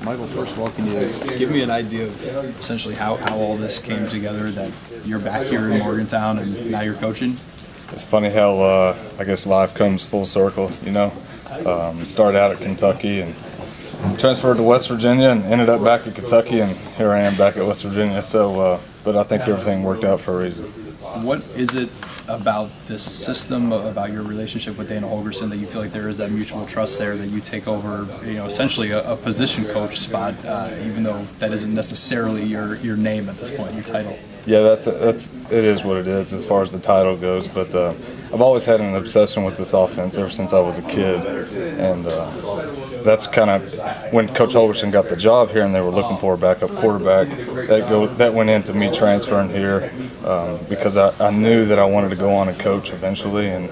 Michael, first of all, can you give me an idea of essentially how all this came together, that you're back here in Morgantown and now you're coaching? It's funny how I guess life comes full circle, you know. Started out at Kentucky and transferred to West Virginia and ended up back at Kentucky, and here I am back at West Virginia. So, but I think everything worked out for a reason. What is it about this system, about your relationship with Dana Holgorsen, that you feel like there is that mutual trust there, that you take over, essentially a position coach spot, even though that isn't necessarily your name at this point, your title? Yeah, it is what it is as far as the title goes. But I've always had an obsession with this offense ever since I was a kid, and that's kind of when Coach Holgorsen got the job here, and they were looking for a backup quarterback. That went into me transferring here because I knew that I wanted to go on and coach eventually, and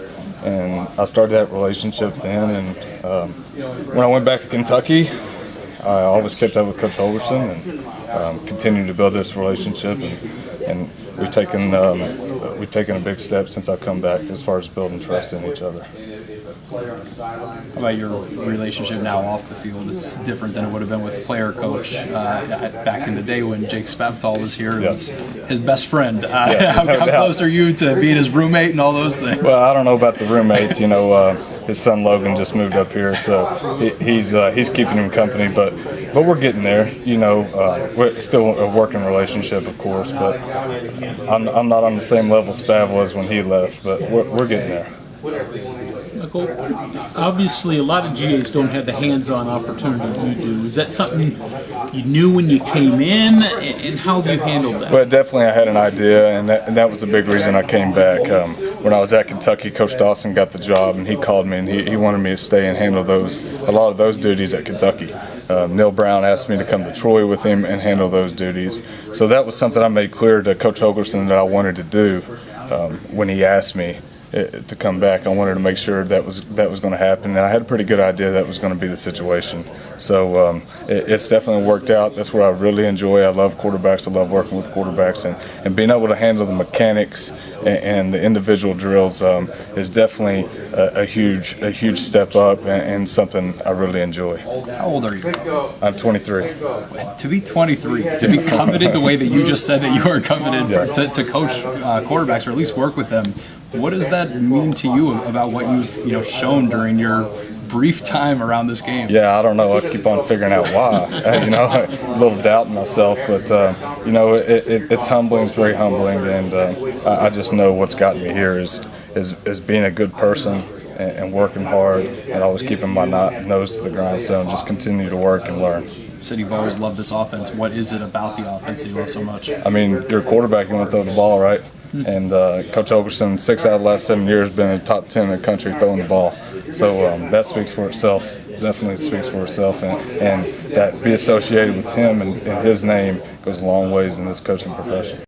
I started that relationship then. And when I went back to Kentucky, I always kept up with Coach Holgorsen and continued to build this relationship, and we've taken a big step since I've come back as far as building trust in each other. How about your relationship now off the field? It's different than it would have been with player coach back in the day when Jake Spavital was here. It was his best friend. How close are you to being his roommate and all those things? Well, I don't know about the roommate. His son Logan just moved up here, so he's keeping him company. But we're getting there. We're still a working relationship, of course. But I'm not on the same level Spav was when he left. But we're getting there. Michael, obviously a lot of GAs don't have the hands-on opportunity you do. Is that something you knew when you came in, and how have you handled that? Well, definitely I had an idea, and that was a big reason I came back. When I was at Kentucky, Coach Dawson got the job, and he called me, and he wanted me to stay and handle a lot of those duties at Kentucky. Neil Brown asked me to come to Troy with him and handle those duties. So that was something I made clear to Coach Holgorsen that I wanted to do when he asked me to come back. I wanted to make sure that was going to happen, and I had a pretty good idea that was going to be the situation. So it's definitely worked out. That's what I really enjoy. I love quarterbacks. I love working with quarterbacks, and being able to handle the mechanics and the individual drills is definitely a huge step up and something I really enjoy. How old are you? I'm 23. To be 23, to be coveted the way that you just said that you are coveted to coach quarterbacks, or at least work with them, what does that mean to you about what you've shown during your brief time around this game? Yeah, I don't know. I keep on figuring out why. A little doubt in myself, but it's humbling. It's very humbling, and I just know what's gotten me here is being a good person and working hard, and always keeping my nose to the grindstone. Just continue to work and learn. You said you've always loved this offense. What is it about the offense that you love so much? I mean, you're a quarterback. You want to throw the ball, right? And Coach Holgorsen, 6 out of the last 7 years, been in the top 10 in the country throwing the ball. So that speaks for itself. Definitely speaks for itself, and that be associated with him and his name goes a long ways in this coaching profession.